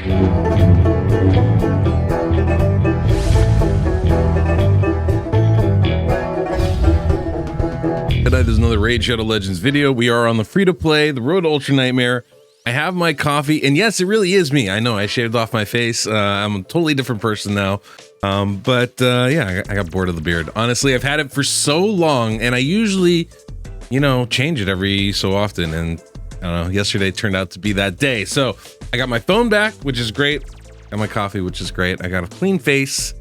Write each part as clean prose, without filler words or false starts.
Tonight is another Raid Shadow Legends video. We are on the free-to-play, the Road to Ultra Nightmare. I have my coffee, and yes, it really is me. I know, I shaved off my face. I'm a totally different person now. Yeah, I got bored of the beard. Honestly, I've had it for so long, and I usually, change it every so often. And I don't know, yesterday turned out to be that day. So I got my phone back, which is great. Got my coffee, which is great. I got a clean face,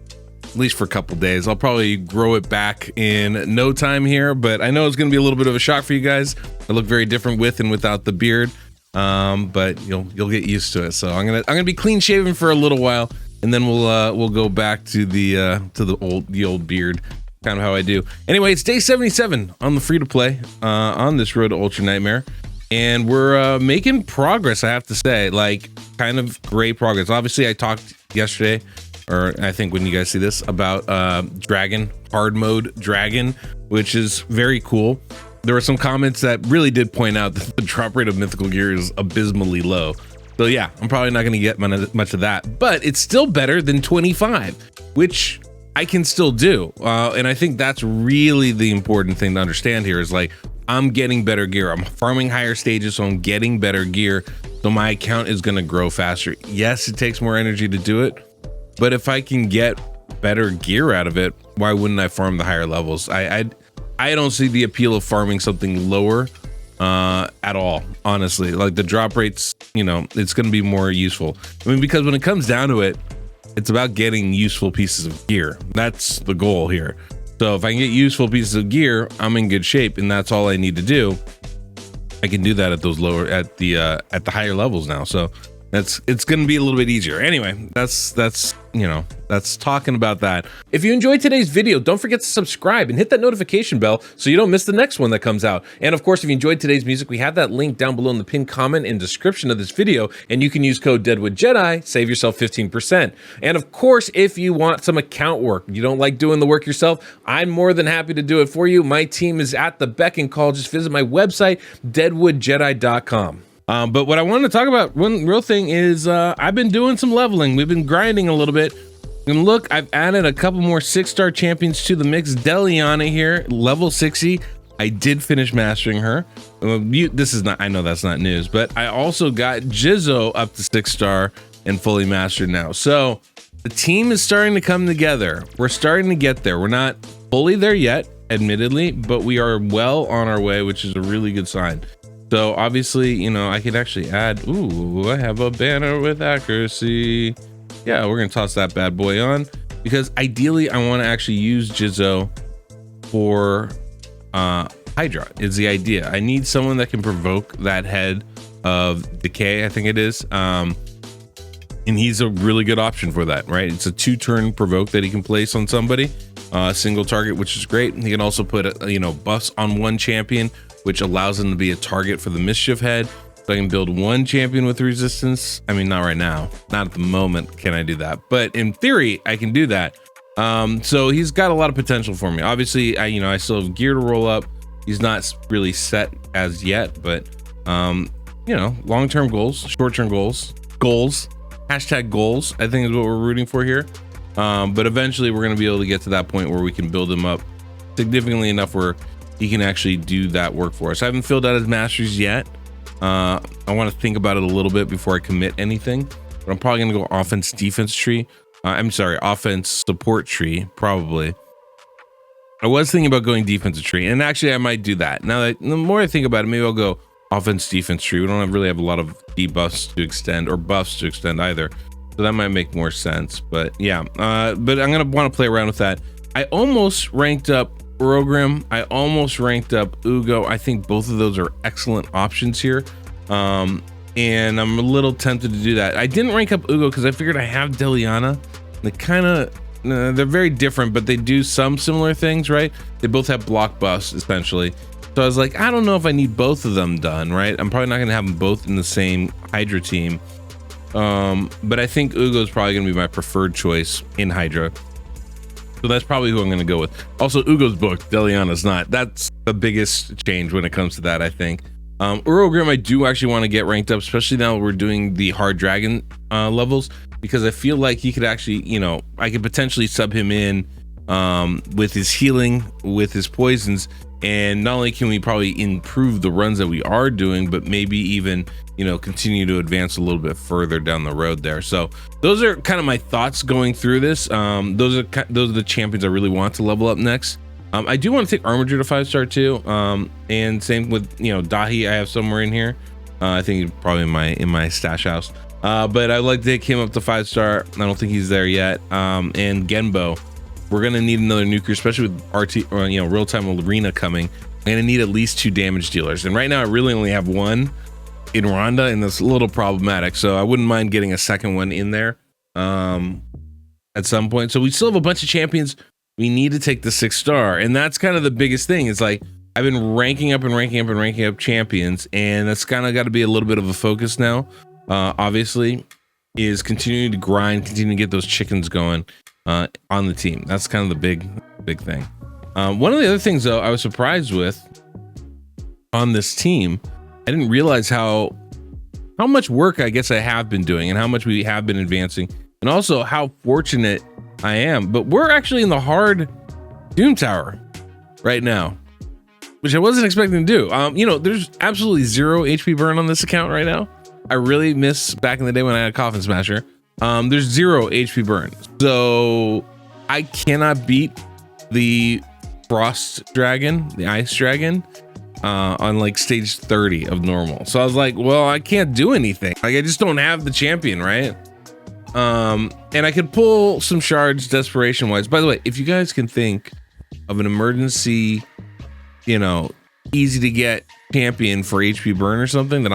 at least for a couple days. I'll probably grow it back in no time here, but I know it's going to be a little bit of a shock for you guys. I look very different with and without the beard, but you'll get used to it. So I'm gonna be clean shaven for a little while, and then we'll go back to the old beard, kind of how I do. Anyway, it's day 77 on the free to play on this Road to Ultra Nightmare, and we're making progress. I have to say, like, kind of great progress. Obviously, I talked yesterday, or I think when you guys see this, about Dragon, hard mode Dragon, which is very cool. There were some comments that really did point out that the drop rate of mythical gear is abysmally low. So yeah, I'm probably not going to get much of that, but it's still better than 25, which I can still do. And I think that's really the important thing to understand here is, like, I'm getting better gear. I'm farming higher stages, so I'm getting better gear. So my account is going to grow faster. Yes, it takes more energy to do it, but if I can get better gear out of it, why wouldn't I farm the higher levels? I don't see the appeal of farming something lower at all, honestly. Like, the drop rates, it's going to be more useful. I mean, because when it comes down to it, it's about getting useful pieces of gear. That's the goal here. So if I can get useful pieces of gear, I'm in good shape, and that's all I need to do. I can do that at the higher levels now. So it's going to be a little bit easier. Anyway, that's talking about that. If you enjoyed today's video, don't forget to subscribe and hit that notification bell so you don't miss the next one that comes out. And of course, if you enjoyed today's music, we have that link down below in the pinned comment and description of this video, and you can use code DeadwoodJedi, save yourself 15%. And of course, if you want some account work, you don't like doing the work yourself, I'm more than happy to do it for you. My team is at the beck and call. Just visit my website, DeadwoodJedi.com. But what I wanted to talk about, one real thing is I've been doing some leveling. We've been grinding a little bit. And look, I've added a couple more 6-star champions to the mix. Deliana here, level 60. I did finish mastering her. I know that's not news, but I also got Jizzo up to 6-star and fully mastered now. So the team is starting to come together. We're starting to get there. We're not fully there yet, admittedly, but we are well on our way, which is a really good sign. So obviously, I could actually add, I have a banner with accuracy. Yeah, we're gonna toss that bad boy on, because ideally I want to actually use Jizzo for Hydra is the idea. I need someone that can provoke that head of decay, I think it is. And he's a really good option for that, right? It's a 2-turn provoke that he can place on somebody, single target, which is great. He can also put buffs on one champion, which allows him to be a target for the mischief head. So I can build one champion with resistance. I mean, not right now, not at the moment can I do that, but in theory I can do that. So he's got a lot of potential for me. Obviously, I still have gear to roll up. He's not really set as yet, but long-term goals, short-term goals, hashtag goals, I think is what we're rooting for here. But eventually we're going to be able to get to that point where we can build him up significantly enough where he can actually do that work for us. I haven't filled out his masters yet. I want to think about it a little bit before I commit anything, but I'm probably going to go offense defense tree. Offense support tree, probably. I was thinking about going defensive tree, and actually I might do that. Now that the more I think about it, maybe I'll go offense defense tree. We don't really have a lot of debuffs to extend or buffs to extend either, so that might make more sense. But yeah, but I'm going to want to play around with that. I almost ranked up Rogrim. I almost ranked up Ugo. I think both of those are excellent options here. And I'm a little tempted to do that. I didn't rank up Ugo because I figured I have Deliana. They're very different, but they do some similar things, right? They both have block buffs, essentially. So I was like, I don't know if I need both of them done, right? I'm probably not going to have them both in the same Hydra team. But I think Ugo is probably going to be my preferred choice in Hydra. So that's probably who I'm going to go with. Also, Ugo's booked, Deliana's not. That's the biggest change when it comes to that, I think. Urogrim, I do actually want to get ranked up, especially now we're doing the hard dragon levels, because I feel like he could actually, you know, I could potentially sub him in with his healing, with his poisons, and not only can we probably improve the runs that we are doing, but maybe even, you know, continue to advance a little bit further down the road there. So those are kind of my thoughts going through this. Those are the champions I really want to level up next. I do want to take Armiger to 5-star too, and same with, you know, Dahi. I have somewhere in here. I think probably in my stash house. But I'd like to take him up to 5-star. I don't think he's there yet. And Genbo, we're gonna need another nuker, especially with RT, or, you know, real-time arena coming. I'm gonna need at least 2 damage dealers, and right now I really only have 1 in Rhonda, and that's a little problematic. So I wouldn't mind getting a second one in there at some point. So we still have a bunch of champions. We need to take the 6-star, and that's kind of the biggest thing. It's like I've been ranking up champions, and that's kind of got to be a little bit of a focus now. Obviously, is continuing to grind, continuing to get those chickens going on the team. That's kind of the big thing. One of the other things, though, I was surprised with on this team, I didn't realize how much work I guess I have been doing, and how much we have been advancing, and also how fortunate I am. But we're actually in the hard Doom Tower right now, which I wasn't expecting to do. You know, there's absolutely 0 HP burn on this account right now. I really miss back in the day when I had a Coffin Smasher. There's 0 HP burn, so I cannot beat the Frost Dragon, the Ice Dragon, on like stage 30 of normal. So I was like, well, I can't do anything. Like, I just don't have the champion, right? And I could pull some shards desperation wise. By the way, if you guys can think of an emergency, you know, easy to get champion for HP burn or something that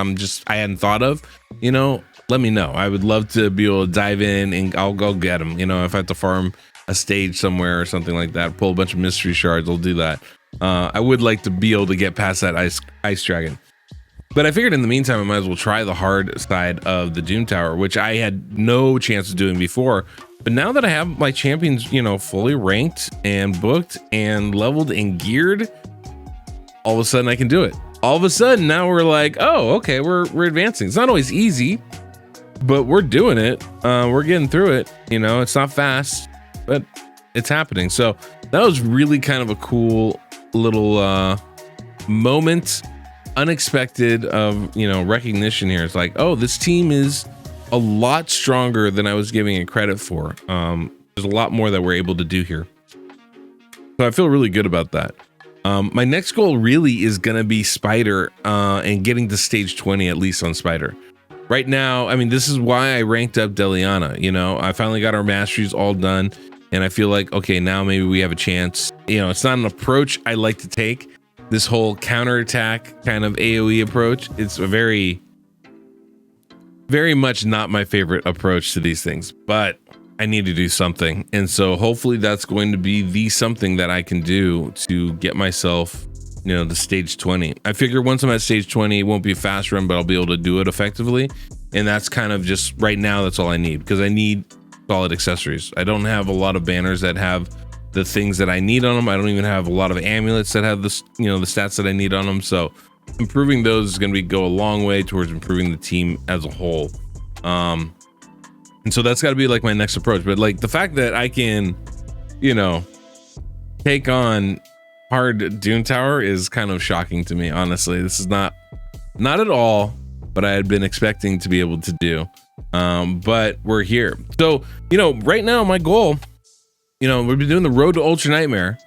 I hadn't thought of, you know, let me know. I would love to be able to dive in, and I'll go get them. You know, if I have to farm a stage somewhere or something like that, pull a bunch of mystery shards, I'll do that. I would like to be able to get past that ice dragon. But I figured in the meantime, I might as well try the hard side of the Doom Tower, which I had no chance of doing before. But now that I have my champions, you know, fully ranked and booked and leveled and geared, all of a sudden I can do it. All of a sudden now we're like, oh, okay, we're advancing. It's not always easy, but we're doing it. We're getting through it. You know, it's not fast, but it's happening. So that was really kind of a cool little moment, unexpected of, you know, recognition here. It's like, oh, this team is a lot stronger than I was giving it credit for. There's a lot more that we're able to do here, so I feel really good about that. My next goal really is gonna be Spider, and getting to stage 20 at least on Spider. Right now, I mean, this is why I ranked up Deliana. You know, I finally got our masteries all done, and I feel like, okay, now maybe we have a chance. You know, it's not an approach I like to take, this whole counterattack kind of AoE approach. It's a very much not my favorite approach to these things, but I need to do something. And so hopefully that's going to be the something that I can do to get myself, you know, the stage 20. I figure once I'm at stage 20, it won't be a fast run, but I'll be able to do it effectively. And that's kind of just right now, that's all I need, because I need solid accessories. I don't have a lot of banners that have the things that I need on them. I don't even have a lot of amulets that have the, you know, the stats that I need on them. So improving those is going to go a long way towards improving the team as a whole. And so that's got to be like my next approach. But like the fact that I can, you know, take on hard Doom Tower is kind of shocking to me, honestly. This is not at all what I had been expecting to be able to do. But we're here. So, you know, right now my goal, you know, we've been doing the road to Ultra Nightmare.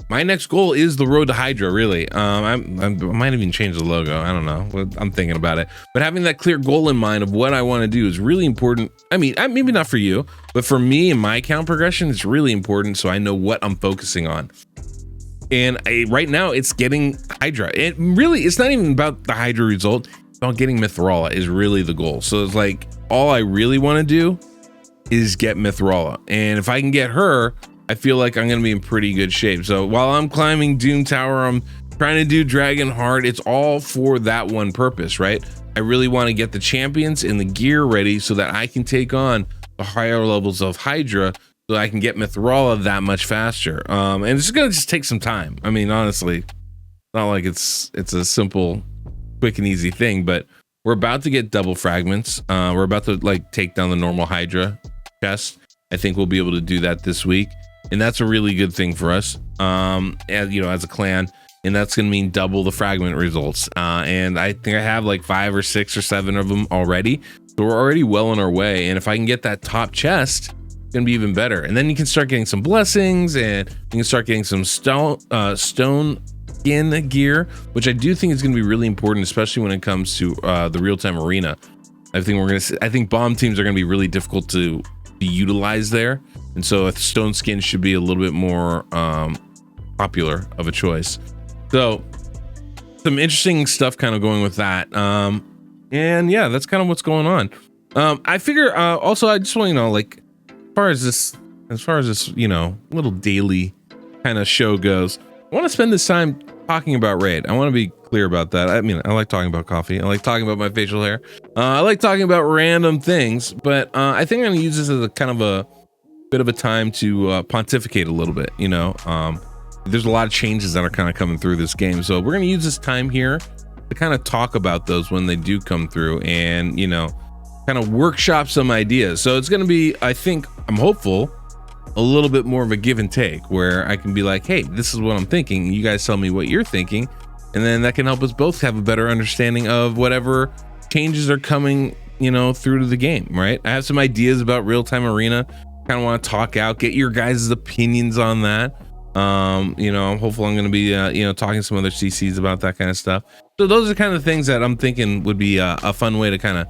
My next goal is the road to Hydra, really. I might even change the logo. I don't know. I'm thinking about it. But having that clear goal in mind of what I want to do is really important. I mean, maybe not for you, but for me and my account progression, it's really important, so I know what I'm focusing on. And right now, it's getting Hydra. It really, it's not even about the Hydra result. It's about getting Mithrala is really the goal. So it's like, all I really want to do is get Mithrala. And if I can get her, I feel like I'm going to be in pretty good shape. So while I'm climbing Doom Tower, I'm trying to do Dragon Heart. It's all for that one purpose, right? I really want to get the champions and the gear ready so that I can take on the higher levels of Hydra, so I can get Mithrala that much faster. And it's going to just take some time. I mean, honestly, it's not like it's a simple quick and easy thing, but we're about to get double fragments. We're about to like take down the normal Hydra chest. I think we'll be able to do that this week, and that's a really good thing for us, as a clan. And that's going to mean double the fragment results. And I think I have like 5 or 6 or 7 of them already. So we're already well on our way. And if I can get that top chest, it's going to be even better. And then you can start getting some blessings, and you can start getting some stone skin gear, which I do think is going to be really important, especially when it comes to the real-time arena. I think bomb teams are going to be really difficult to be utilized there. And so a stone skin should be a little bit more popular of a choice. So some interesting stuff kind of going with that. And yeah, that's kind of what's going on. I figure also I just want like as far as this little daily kind of show goes, I want to spend this time talking about raid. I want to be clear about that. I mean, I like talking about coffee. I like talking about my facial hair. I like talking about random things, but I think I'm going to use this as a kind of a bit of a time to pontificate a little bit. There's a lot of changes that are kind of coming through this game, so we're going to use this time here to kind of talk about those when they do come through, and kind of workshop some ideas. So it's going to be, I'm hopeful, a little bit more of a give and take, where I can be like, hey, this is what I'm thinking, you guys tell me what you're thinking, and then that can help us both have a better understanding of whatever changes are coming through to the game, right? I have some ideas about real-time arena, kind of want to talk out, get your guys' opinions on that. I'm hopeful I'm going to be talking to some other CCs about that kind of stuff. So those are kind of things that I'm thinking would be a fun way to kind of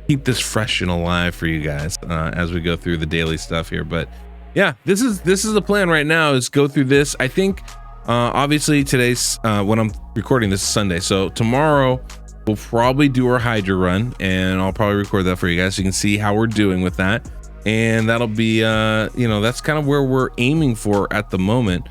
keep this fresh and alive for you guys as we go through the daily stuff here. But yeah, this is the plan right now, is go through this. I think obviously today's when I'm recording this is Sunday, so tomorrow we'll probably do our Hydra run, and I'll probably record that for you guys so you can see how we're doing with that. And that'll be that's kind of where we're aiming for at the moment.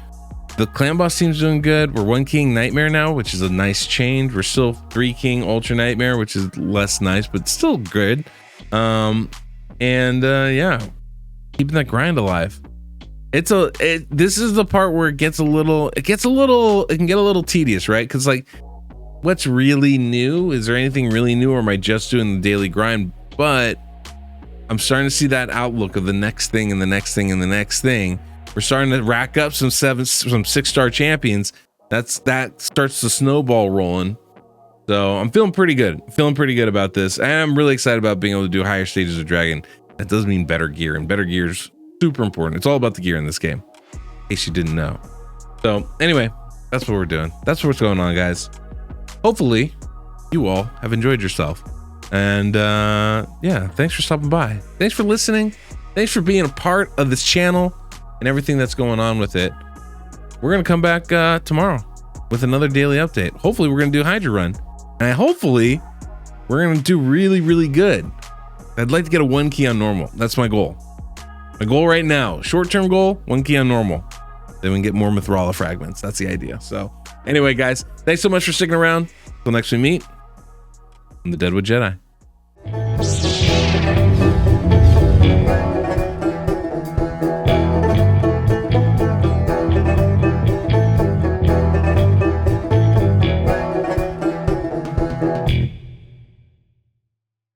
The clan boss team's doing good. We're 1 king nightmare now, which is a nice change. We're still 3 king ultra nightmare, which is less nice but still good. Yeah, keeping that grind alive. This is the part where it can get a little tedious, right? Because like, what's really new? Is there anything really new, or am I just doing the daily grind? But I'm starting to see that outlook of the next thing and the next thing and the next thing. We're starting to rack up some 6-star champions. That starts the snowball rolling. So I'm feeling pretty good. About this. And I'm really excited about being able to do higher stages of Dragon. That does mean better gear, and better gear is super important. It's all about the gear in this game, in case you didn't know. So anyway, that's what we're doing. That's what's going on, guys. Hopefully you all have enjoyed yourself. And yeah, thanks for stopping by. Thanks for listening. Thanks for being a part of this channel and everything that's going on with it. We're going to come back tomorrow with another daily update. Hopefully we're going to do Hydra run. And hopefully we're going to do really, really good. I'd like to get a 1 key on normal. That's my goal. My goal right now, short-term goal, 1 key on normal. Then we can get more Mithrala fragments. That's the idea. So anyway, guys, thanks so much for sticking around. Until next we meet, I'm the Deadwood Jedi.